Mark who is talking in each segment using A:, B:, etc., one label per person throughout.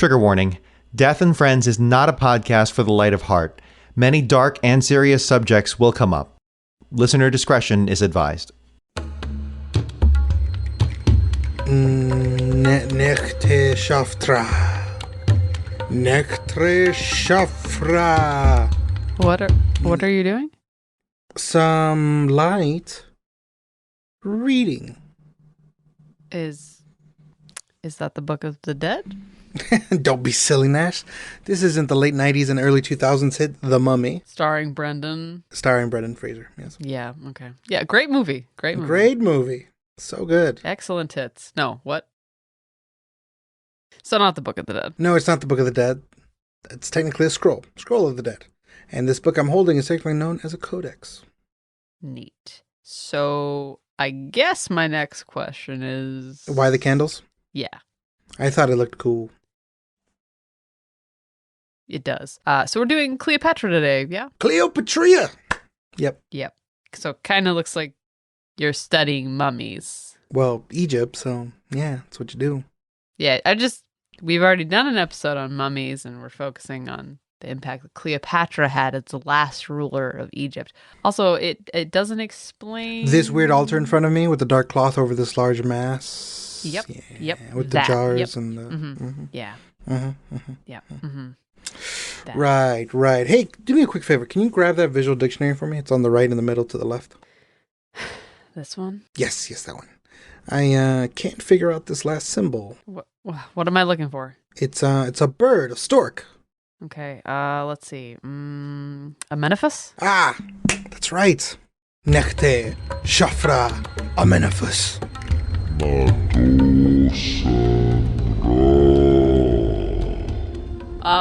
A: Trigger warning. Death and Friends is not a podcast for the light of heart. Many dark and serious subjects will come up. Listener discretion is advised.
B: Nechte Shaftra. Nechte Shafra.
C: What are you doing?
B: Some light reading.
C: Is that the Book of the Dead?
B: Don't be silly, Nash. This isn't the late 90s and early 2000s hit The Mummy.
C: Starring Brendan
B: Fraser, yes.
C: Yeah, okay. Yeah, great movie. Great
B: movie. So good.
C: Excellent hits. No, what? So not the Book of the Dead.
B: No, it's not the Book of the Dead. It's technically a scroll of the dead. And this book I'm holding is technically known as a codex.
C: Neat. So I guess my next question is...
B: Why the candles?
C: Yeah.
B: I thought it looked cool.
C: It does. So we're doing Cleopatra today, yeah?
B: Cleopatra! Yep.
C: So kind of looks like you're studying mummies.
B: Well, Egypt, so yeah, that's what you do.
C: Yeah, we've already done an episode on mummies, and we're focusing on the impact that Cleopatra had as the last ruler of Egypt. Also, it doesn't explain...
B: This weird altar in front of me with the dark cloth over this large mass.
C: Yep.
B: With the jars and the...
C: Mm-hmm. Mm-hmm. Yeah.
B: Mm-hmm. Mm-hmm.
C: Yeah. Mm-hmm.
B: Right. Hey, do me a quick favor. Can you grab that visual dictionary for me? It's on the right in the middle to the left.
C: This one?
B: Yes, that one. I can't figure out this last symbol.
C: What am I looking for?
B: It's a bird, a stork.
C: Okay, let's see. Amenophis?
B: Ah, that's right. Nechte, Shafra, Amenophis.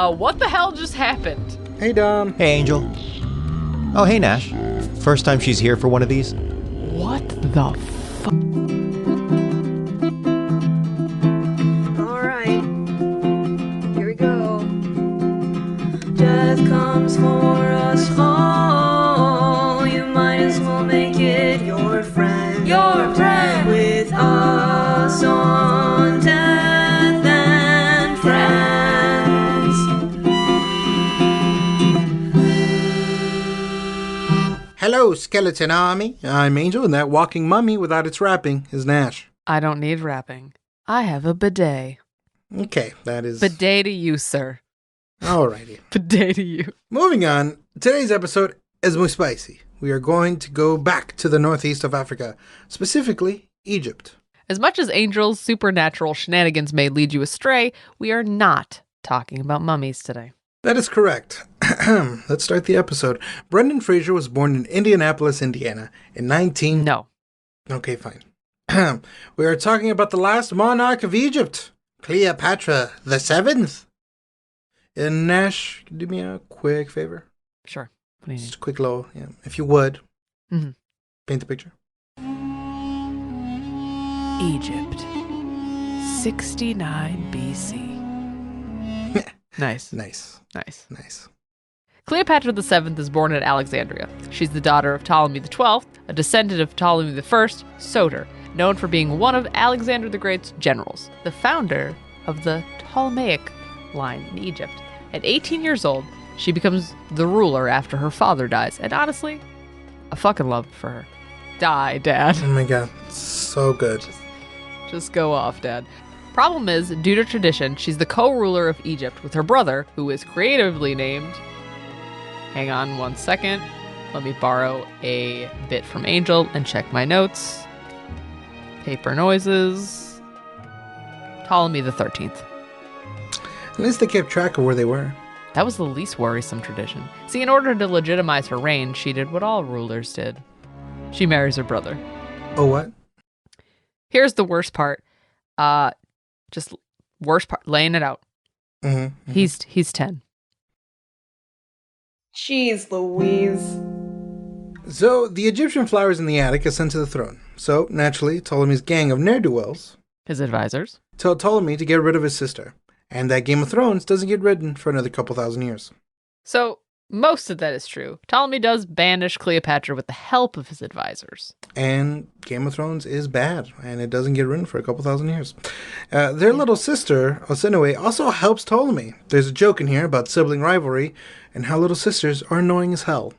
C: What the hell just happened?
B: Hey, Dom.
A: Hey, Angel. Oh, hey, Nash. First time she's here for one of these?
C: What the fuck?
D: Alright, here we go. Death comes for us all. You might as well make it your friend. Your friend. With us on Death and Friends.
B: Hello, skeleton army. I'm Angel, and that walking mummy without its wrapping is Nash.
C: I don't need wrapping. I have a bidet.
B: Okay, that is...
C: Bidet to you, sir.
B: Alrighty.
C: Bidet to you.
B: Moving on, today's episode is muy spicy. We are going to go back to the northeast of Africa, specifically Egypt.
C: As much as Angel's supernatural shenanigans may lead you astray, we are not talking about mummies today.
B: That is correct. Let's start the episode. Brendan Fraser was born in Indianapolis, Indiana in 19...
C: No.
B: Okay, fine. We are talking about the last monarch of Egypt, Cleopatra the Seventh. And Nash, do me a quick favor.
C: Sure. What do you
B: Just
C: need?
B: a quick little, if you would.
C: Mm-hmm.
B: Paint the picture.
C: Egypt. 69 BC. Nice.
B: Nice.
C: Cleopatra VII is born at Alexandria. She's the daughter of Ptolemy XII, a descendant of Ptolemy I, Soter, known for being one of Alexander the Great's generals, the founder of the Ptolemaic line in Egypt. At 18 years old, she becomes the ruler after her father dies, and honestly, I fucking love for her. Die, Dad.
B: Oh my god, so good.
C: Just go off, Dad. Problem is, due to tradition, she's the co-ruler of Egypt with her brother, who is creatively named... Hang on 1 second. Let me borrow a bit from Angel and check my notes. Paper noises. Ptolemy the 13th.
B: At least they kept track of where they were.
C: That was the least worrisome tradition. See, in order to legitimize her reign, she did what all rulers did. She marries her brother.
B: Oh, what?
C: Here's the worst part. Worst part, laying it out.
B: Mm-hmm.
C: He's 10.
D: Jeez Louise.
B: So, the Egyptian flowers in the attic ascend to the throne. So, naturally, Ptolemy's gang of ne'er-do-wells
C: His advisors.
B: tell Ptolemy to get rid of his sister. And that Game of Thrones doesn't get written for another couple thousand years.
C: So, Most of that is true. Ptolemy does banish Cleopatra with the help of his advisors.
B: And Game of Thrones is bad, and it doesn't get written for a couple thousand years. Their little sister, Osinoe, also helps Ptolemy. There's a joke in here about sibling rivalry and how little sisters are annoying as hell.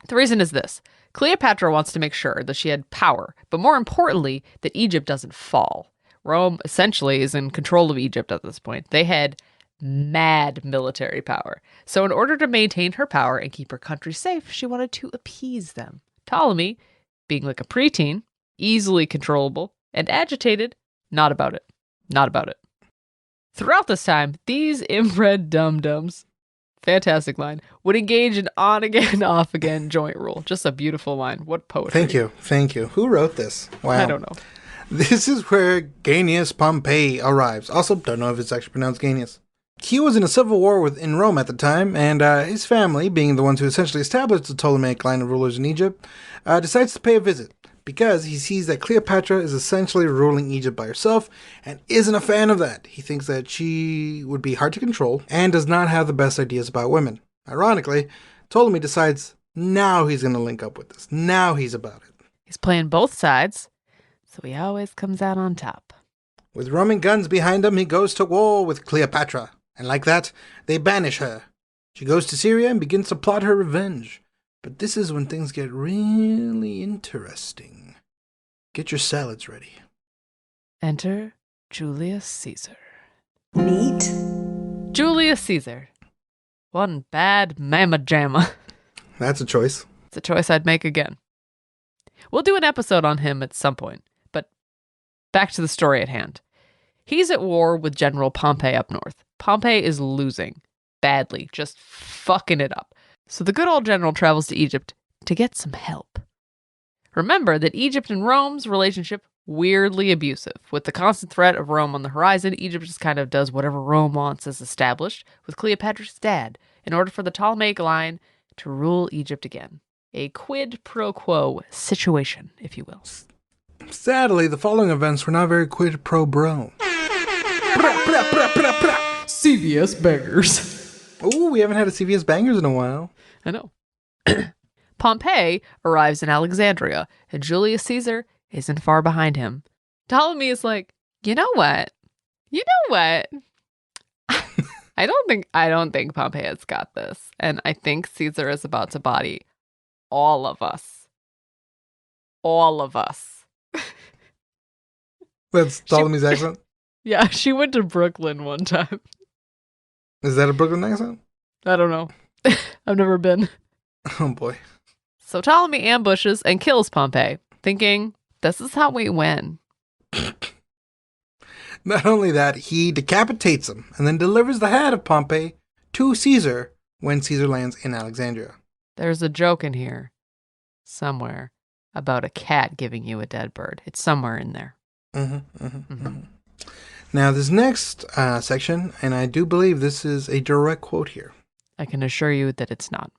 C: The reason is this. Cleopatra wants to make sure that she had power, but more importantly, that Egypt doesn't fall. Rome essentially is in control of Egypt at this point. They had mad military power. So in order to maintain her power and keep her country safe, she wanted to appease them. Ptolemy, being like a preteen, easily controllable, and agitated, not about it. Not about it. Throughout this time, these inbred dum-dums, fantastic line, would engage in on-again, off-again joint rule. Just a beautiful line. What poetry.
B: Thank you. Who wrote this? Wow.
C: I don't know.
B: This is where Gaius Pompey arrives. Also, don't know if it's actually pronounced Gaius. He was in a civil war in Rome at the time, and his family, being the ones who essentially established the Ptolemaic line of rulers in Egypt, decides to pay a visit because he sees that Cleopatra is essentially ruling Egypt by herself and isn't a fan of that. He thinks that she would be hard to control and does not have the best ideas about women. Ironically, Ptolemy decides now he's going to link up with this. Now he's about it.
C: He's playing both sides, so he always comes out on top.
B: With Roman guns behind him, he goes to war with Cleopatra. And like that, they banish her. She goes to Syria and begins to plot her revenge. But this is when things get really interesting. Get your salads ready.
C: Enter Julius Caesar.
D: Neat.
C: Julius Caesar. One bad mamma jamma.
B: That's a choice.
C: It's a choice I'd make again. We'll do an episode on him at some point, but back to the story at hand. He's at war with General Pompey up north. Pompey is losing badly, just fucking it up. So the good old general travels to Egypt to get some help. Remember that Egypt and Rome's relationship, weirdly abusive. With the constant threat of Rome on the horizon, Egypt just kind of does whatever Rome wants as established with Cleopatra's dad in order for the Ptolemaic line to rule Egypt again. A quid pro quo situation, if you will.
B: Sadly, the following events were not very quid pro bro.
C: CVS bangers.
B: Oh, we haven't had a CVS Bangers in a while.
C: I know. Pompey arrives in Alexandria, and Julius Caesar isn't far behind him. Ptolemy is like, you know what? I don't think Pompey has got this, and I think Caesar is about to body all of us. All of us.
B: That's Ptolemy's accent?
C: Yeah, she went to Brooklyn one time.
B: Is that a Brooklyn accent?
C: I don't know. I've never been.
B: Oh boy.
C: So Ptolemy ambushes and kills Pompey, thinking, this is how we win.
B: Not only that, he decapitates him and then delivers the head of Pompey to Caesar when Caesar lands in Alexandria.
C: There's a joke in here somewhere about a cat giving you a dead bird. It's somewhere in there.
B: Now, this next section, and I do believe this is a direct quote here.
C: I can assure you that it's not.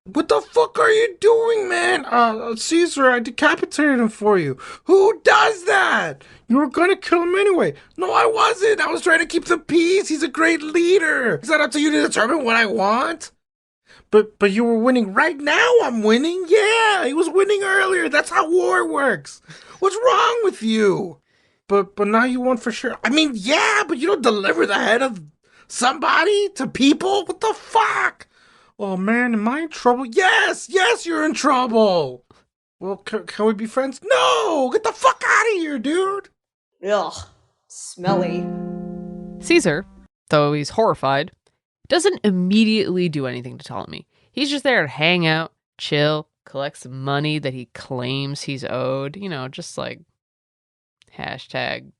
B: What the fuck are you doing, man? Caesar, I decapitated him for you. Who does that? You were gonna kill him anyway. No, I wasn't. I was trying to keep the peace. He's a great leader. Is that up to you to determine what I want? But you were winning. Right now I'm winning. Yeah, he was winning earlier. That's how war works. What's wrong with you? But now you won for sure. I mean, yeah, but you don't deliver the head of somebody to people? What the fuck? Oh man, am I in trouble? Yes, you're in trouble. Well, can we be friends? No, get the fuck out of here, dude.
D: Ugh. Smelly.
C: Caesar, though he's horrified, doesn't immediately do anything to Ptolemy. He's just there to hang out, chill, collect some money that he claims he's owed. You know, just like hashtag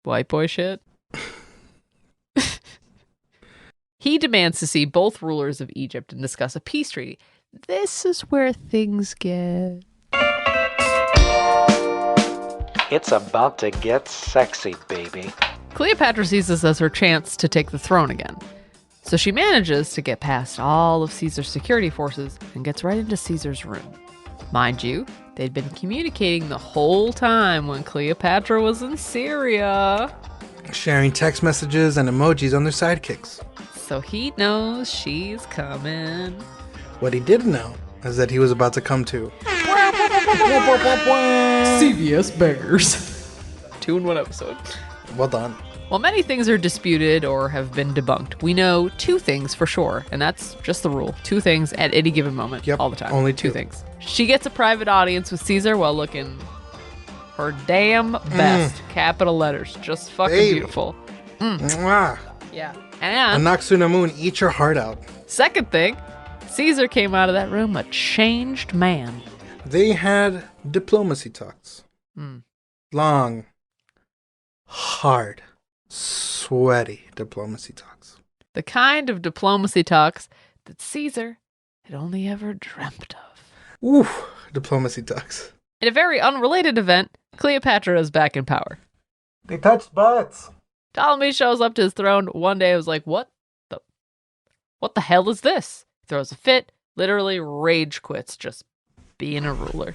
C: white boy shit. He demands to see both rulers of Egypt and discuss a peace treaty. This is where things get...
E: It's about to get sexy, baby.
C: Cleopatra sees this as her chance to take the throne again. So she manages to get past all of Caesar's security forces and gets right into Caesar's room. Mind you, they'd been communicating the whole time when Cleopatra was in Syria.
B: sharing text messages and emojis on their sidekicks.
C: So he knows she's coming.
B: What he didn't know is that he was about to come to
C: CBS Beggars. 2 in 1 episode.
B: Well done.
C: While many things are disputed or have been debunked, we know 2 things for sure, and that's just the rule. 2 things at any given moment,
B: Yep,
C: all the time.
B: only
C: 2
B: 2.
C: things. She gets a private audience with Caesar while looking her damn best. Capital letters. Just fucking
B: Baby.
C: beautiful.
B: Mwah.
C: Yeah.
B: And
C: And
B: Noxuna Moon, eat your heart out.
C: second thing, Caesar came out of that room a changed man.
B: They had diplomacy talks. Long, hard, sweaty diplomacy talks.
C: The kind of diplomacy talks that Caesar had only ever dreamt of.
B: Ooh, diplomacy talks.
C: In a very unrelated event, Cleopatra is back in power.
B: They touched butts.
C: Ptolemy shows up to his throne one day and was like, what the hell is this? Throws a fit, literally rage quits, just being a ruler.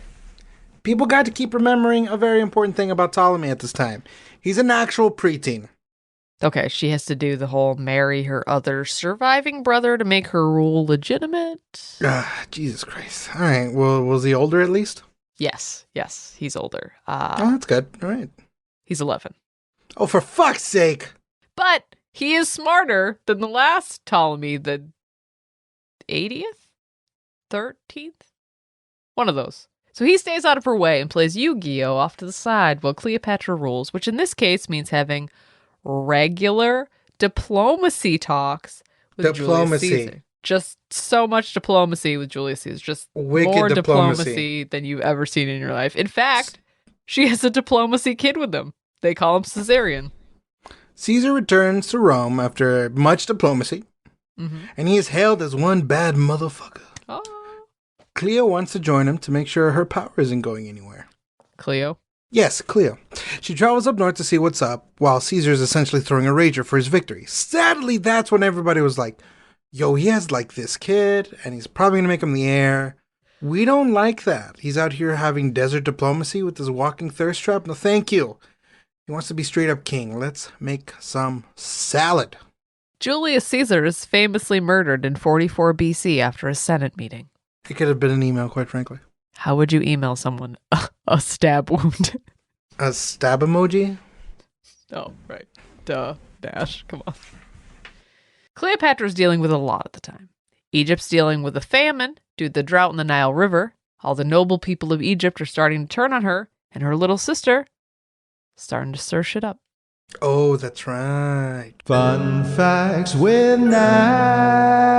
B: People got to keep remembering a very important thing about Ptolemy at this time. He's an actual preteen.
C: Okay, she has to do the whole marry her other surviving brother to make her rule legitimate.
B: Jesus Christ. All right, well, was he older at least?
C: Yes, he's older.
B: Oh, that's good. All right.
C: He's 11.
B: Oh, for fuck's sake.
C: But he is smarter than the last Ptolemy, the 80th? 13th? One of those. So he stays out of her way and plays Yu-Gi-Oh! Off to the side while Cleopatra rules, which in this case means having regular diplomacy talks with Julius Caesar. Just so much diplomacy with Julius Caesar. Just
B: Wicked
C: more
B: diplomacy.
C: diplomacy than you've ever seen in your life. In fact, she has a diplomacy kid with them. They call him Caesarion.
B: Caesar returns to Rome after much diplomacy, and he is hailed as one bad motherfucker.
C: Oh.
B: Cleo wants to join him to make sure her power isn't going anywhere.
C: Cleo?
B: Yes, Cleo. She travels up north to see what's up, while Caesar is essentially throwing a rager for his victory. Sadly, that's when everybody was like, yo, he has like this kid, and he's probably going to make him the heir. We don't like that. He's out here having desert diplomacy with his walking thirst trap. No, thank you. He wants to be straight up king. Let's make some salad.
C: Julius Caesar is famously murdered in 44 BC after a Senate meeting.
B: It could have been an email, quite frankly.
C: How would you email someone a stab wound?
B: A stab emoji?
C: Oh, right. Duh. Nash. Come on. Cleopatra's dealing with a lot at the time. Egypt's dealing with a famine due to the drought in the Nile River. All the noble people of Egypt are starting to turn on her, and her little sister starting to stir shit up.
B: Oh, that's right.
A: Fun facts with Nash.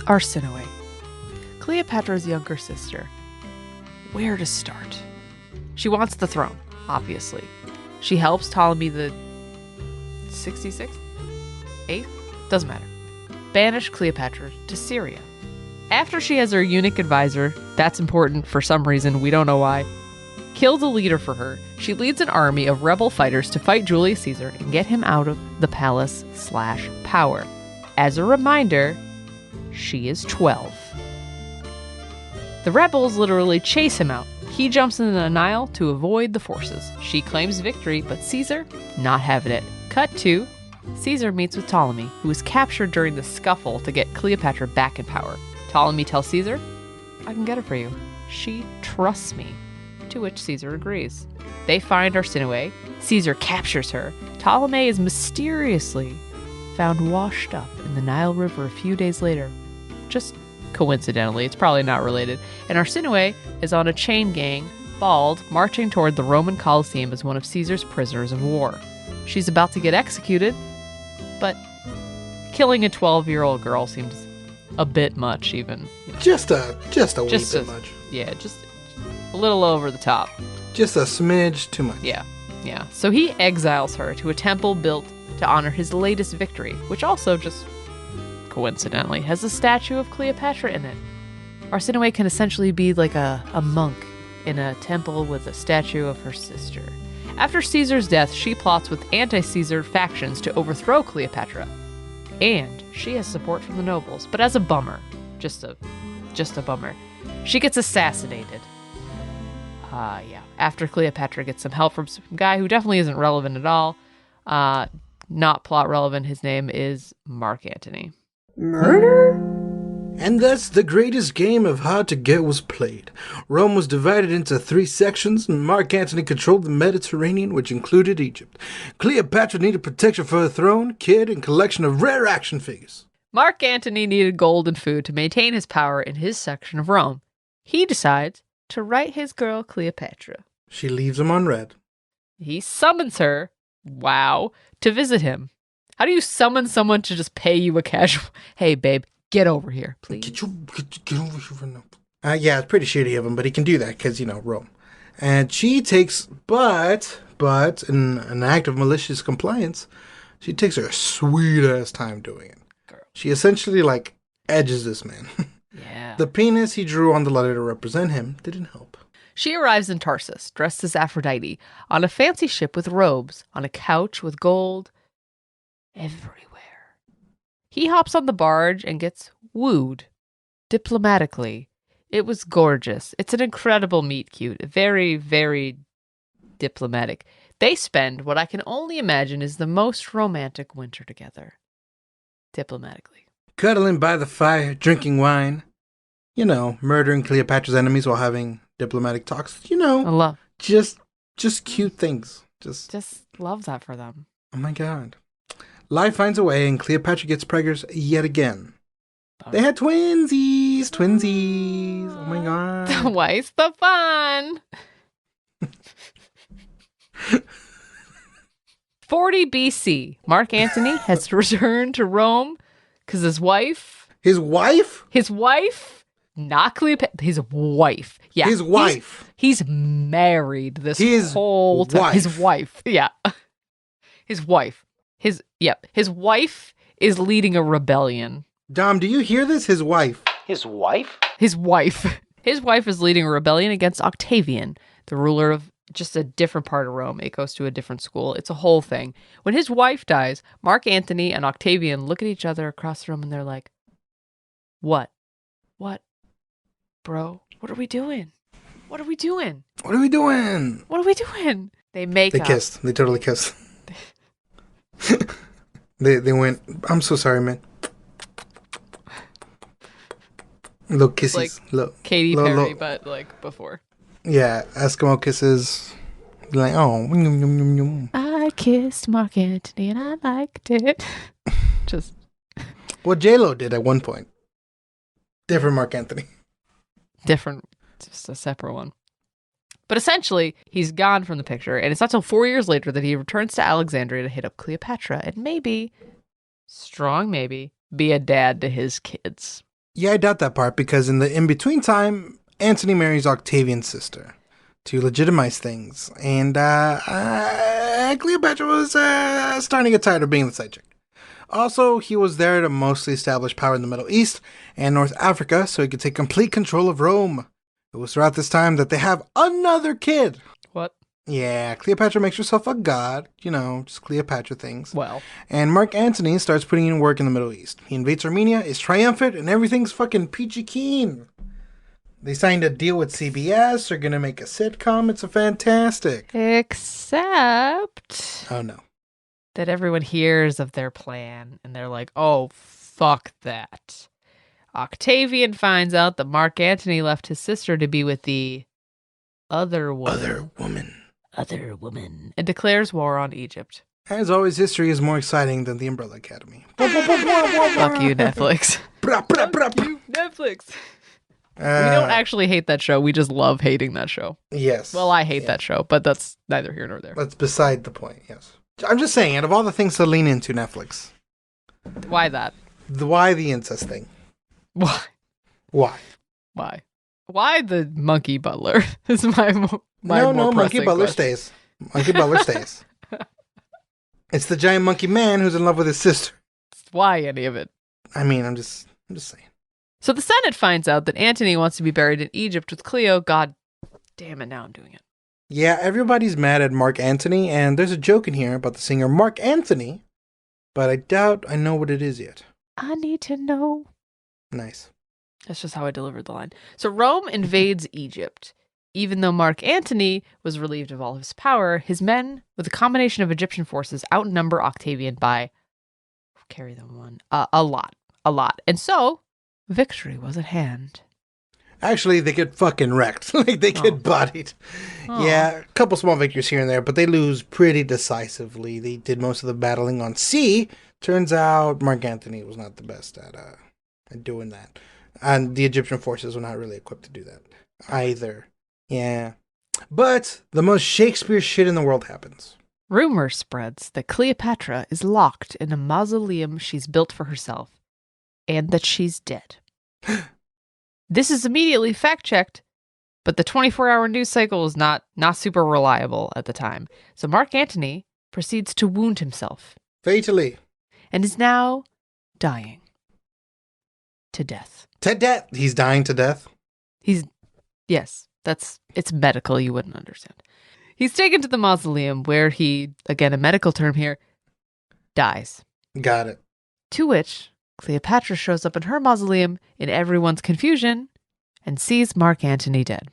C: Arsinoe, Cleopatra's younger sister. Where to start? She wants the throne, obviously. She helps Ptolemy the 66th? 8th? Doesn't matter. Banish Cleopatra to Syria. After she has her eunuch advisor, that's important for some reason, we don't know why, kills a leader for her, she leads an army of rebel fighters to fight Julius Caesar and get him out of the palace/power. As a reminder, she is 12. The rebels literally chase him out. He jumps into the Nile to avoid the forces. She claims victory, but Caesar, not having it. Cut to, Caesar meets with Ptolemy, who was captured during the scuffle to get Cleopatra back in power. Ptolemy tells Caesar, I can get her for you. She trusts me. To which Caesar agrees. They find Arsinoe. Caesar captures her. Ptolemy is mysteriously found washed up in the Nile River a few days later. Just coincidentally, it's probably not related. And Arsinoe is on a chain gang, bald, marching toward the Roman Colosseum as one of Caesar's prisoners of war. She's about to get executed, but killing a 12-year-old girl seems a bit much, even. You know.
B: Just a wee bit much.
C: Yeah, just a little over the top.
B: Just a smidge too much.
C: Yeah. So he exiles her to a temple built to honor his latest victory, which also just coincidentally has a statue of Cleopatra in it. Arsinoe can essentially be like a monk in a temple with a statue of her sister. After Caesar's death, she plots with anti-Caesar factions to overthrow Cleopatra. And she has support from the nobles, but as a bummer. Just a bummer. She gets assassinated. Yeah. After Cleopatra gets some help from some guy who definitely isn't relevant at all. Not plot relevant. His name is Mark Antony.
D: Murder?
B: And thus the greatest game of hard to get was played. Rome was divided into 3 sections, and Mark Antony controlled the Mediterranean, which included Egypt. Cleopatra needed protection for her throne, kid, and collection of rare action figures.
C: Mark Antony needed gold and food to maintain his power in his section of Rome. He decides to write his girl Cleopatra.
B: She leaves him unread.
C: He summons her, wow, to visit him. How do you summon someone to just pay you a casual, hey babe, get over here, please?
B: Get over here right now. Yeah, it's pretty shitty of him, but he can do that because, Rome. And she takes, but in an act of malicious compliance, she takes her sweet-ass time doing it.
C: Girl.
B: She essentially, edges this man.
C: Yeah.
B: The penis he drew on the letter to represent him didn't help.
C: She arrives in Tarsus, dressed as Aphrodite, on a fancy ship with robes, on a couch with gold everywhere. He hops on the barge and gets wooed, diplomatically. It was gorgeous. It's an incredible meet cute, very, very diplomatic. They spend what I can only imagine is the most romantic winter together, diplomatically.
B: Cuddling by the fire, drinking wine. Murdering Cleopatra's enemies while having diplomatic talks.
C: I love.
B: Just cute things. Just
C: love that for them.
B: Oh my god. Life finds a way and Cleopatra gets preggers yet again.
C: Oh.
B: They had twinsies. Oh my god.
C: Twice the fun. 40 BC. Mark Antony has returned to Rome because his wife, not Cleopatra, his wife. Yeah.
B: His wife.
C: He's married this whole time.
B: Wife.
C: His wife. Yeah. His wife. His wife is leading a rebellion.
B: Dom, do you hear this? His wife.
E: His wife?
C: His wife is leading a rebellion against Octavian, the ruler of just a different part of Rome. It goes to a different school. It's a whole thing. When his wife dies, Mark Antony and Octavian look at each other across the room and they're like, What? Bro, what are we doing? What are we doing? They make
B: They
C: up.
B: kissed. They totally kissed. They went, I'm so sorry, man. Little kisses.
C: Like Katy Perry, but before.
B: Yeah, Eskimo kisses. Like, oh. Yum, yum, yum, yum.
C: I kissed Mark Antony and I liked it. Just.
B: What J-Lo did at one point. Different Mark Antony.
C: Different, just a separate one. But essentially, he's gone from the picture, and it's not till 4 years later that he returns to Alexandria to hit up Cleopatra and maybe, strong maybe, be a dad to his kids.
B: Yeah, I doubt that part because in the in-between time, Antony marries Octavian's sister to legitimize things. And Cleopatra was starting to get tired of being the side chick. Also, he was there to mostly establish power in the Middle East and North Africa so he could take complete control of Rome. It was throughout this time that they have another kid.
C: What?
B: Yeah, Cleopatra makes herself a god. Just Cleopatra things.
C: Well.
B: And Mark Antony starts putting in work in the Middle East. He invades Armenia, is triumphant, and everything's fucking peachy keen. They signed a deal with CBS. They're going to make a sitcom. It's a fantastic.
C: Except...
B: Oh, no.
C: that everyone hears of their plan, and they're like, oh, fuck that. Octavian finds out that Mark Antony left his sister to be with the other woman, and declares war on Egypt.
B: As always, history is more exciting than the Umbrella Academy.
C: Fuck you, Netflix. Fuck you, Netflix. We don't actually hate that show. We just love hating that show.
B: Yes.
C: Well, I hate that show, but that's neither here nor there.
B: That's beside the point, yes. I'm just saying, out of all the things to lean into, Netflix.
C: Why that?
B: Why the incest thing?
C: Why?
B: Why?
C: Why the monkey butler? Is my more
B: Monkey Butler
C: question.
B: stays. Monkey Butler stays. It's the giant monkey man who's in love with his sister.
C: Why any of it?
B: I mean, I'm just saying.
C: So the Senate finds out that Antony wants to be buried in Egypt with Cleo. God damn it, now I'm doing it.
B: Yeah, everybody's mad at Mark Antony, and there's a joke in here about the singer Mark Anthony, but I doubt I know what it is yet.
C: I need to know.
B: Nice.
C: That's just how I delivered the line. So Rome invades Egypt. Even though Mark Antony was relieved of all his power, his men, with a combination of Egyptian forces, outnumber Octavian by, carry them one, a lot. And so, victory was at hand.
B: Actually, they get fucking wrecked. Like, they get bodied. Yeah, a couple small victories here and there, but they lose pretty decisively. They did most of the battling on sea. Turns out Mark Antony was not the best at doing that. And the Egyptian forces were not really equipped to do that either. Yeah. But the most Shakespeare shit in the world happens.
C: Rumor spreads that Cleopatra is locked in a mausoleum she's built for herself, and that she's dead. This is immediately fact-checked, but the 24-hour news cycle is not super reliable at the time. So Mark Antony proceeds to wound himself.
B: Fatally.
C: And is now dying. To death.
B: To death. He's dying to death?
C: Yes, it's medical, you wouldn't understand. He's taken to the mausoleum where he, again a medical term here, dies.
B: Got it.
C: To which Cleopatra shows up in her mausoleum in everyone's confusion and sees Mark Antony dead.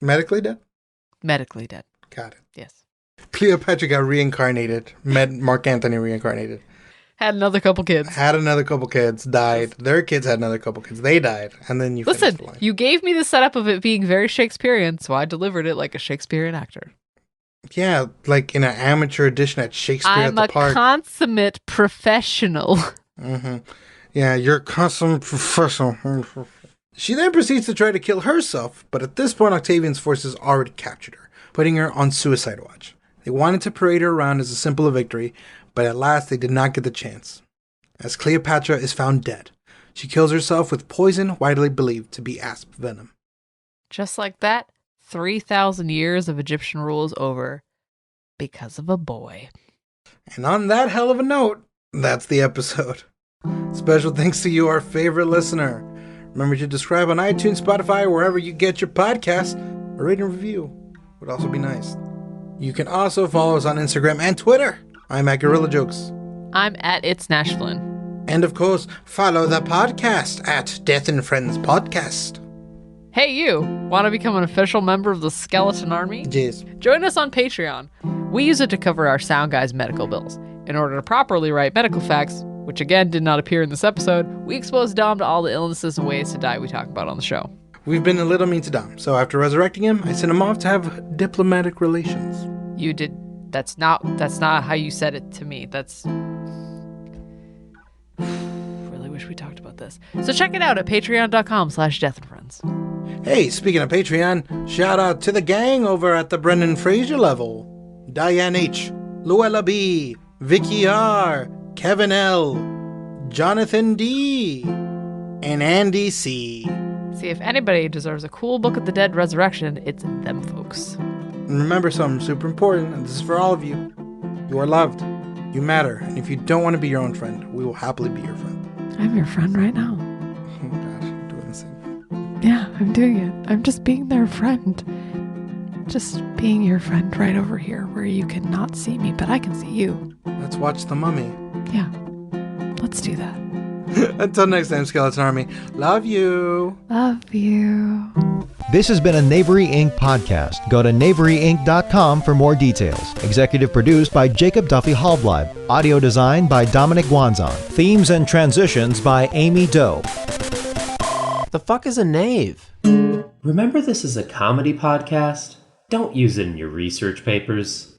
B: Medically dead?
C: Medically dead.
B: Got it.
C: Yes.
B: Cleopatra got reincarnated. Mark Antony reincarnated.
C: Had another couple kids.
B: Died. Their kids had another couple kids. They died. And then you
C: Listen,
B: finished the line.
C: you gave me the setup of it being very Shakespearean, so I delivered it like a Shakespearean actor.
B: Yeah, like in an amateur edition at Shakespeare at the Park.
C: I'm a consummate professional.
B: Mm-hmm. Yeah, you're a consummate professional. She then proceeds to try to kill herself, but at this point Octavian's forces already captured her, putting her on suicide watch. They wanted to parade her around as a symbol of victory, but at last they did not get the chance. As Cleopatra is found dead, she kills herself with poison widely believed to be asp venom.
C: Just like that, 3,000 years of Egyptian rule is over because of a boy.
B: And on that hell of a note, that's the episode. Special thanks to you, our favorite listener. Remember to subscribe on iTunes, Spotify, wherever you get your podcast. A rate and review would also be nice. You can also follow us on Instagram and Twitter. I'm at Gorilla Jokes.
C: I'm at It's Nash Flynn.
B: And of course, follow the podcast at Death and Friends Podcast.
C: Hey you, want to become an official member of the Skeleton Army?
B: Jeez.
C: Join us on Patreon. We use it to cover our sound guy's medical bills. In order to properly write medical facts, which again did not appear in this episode, we expose Dom to all the illnesses and ways to die we talk about on the show.
B: We've been a little mean to Dom, so after resurrecting him, I sent him off to have diplomatic relations.
C: You did. That's not how you said it to me. That's... Really wish we talked about this. So check it out at patreon.com/deathandfriends.
B: Hey, speaking of Patreon, shout out to the gang over at the Brendan Fraser level. Diane H., Luella B., Vicky R., Kevin L., Jonathan D., and Andy C.
C: See, if anybody deserves a cool Book of the Dead resurrection, it's them folks.
B: And remember something super important, and this is for all of you. You are loved. You matter. And if you don't want to be your own friend, we will happily be your friend.
C: I'm your friend right now.
B: Oh gosh, you're doing this thing.
C: Yeah, I'm doing it. I'm just being their friend. Just being your friend right over here where you cannot see me, but I can see you.
B: Let's watch The Mummy.
C: Yeah, let's do that.
B: Until next time, Skeleton Army. Love you.
C: Love you.
A: This has been a Knavery Inc. podcast. Go to knaveryinc.com for more details. Executive produced by Jacob Duffy Hallbleib. Audio design by Dominic Wanzon. Themes and transitions by Amy Doe.
F: The fuck is a knave?
G: Remember, this is a comedy podcast? Don't use it in your research papers.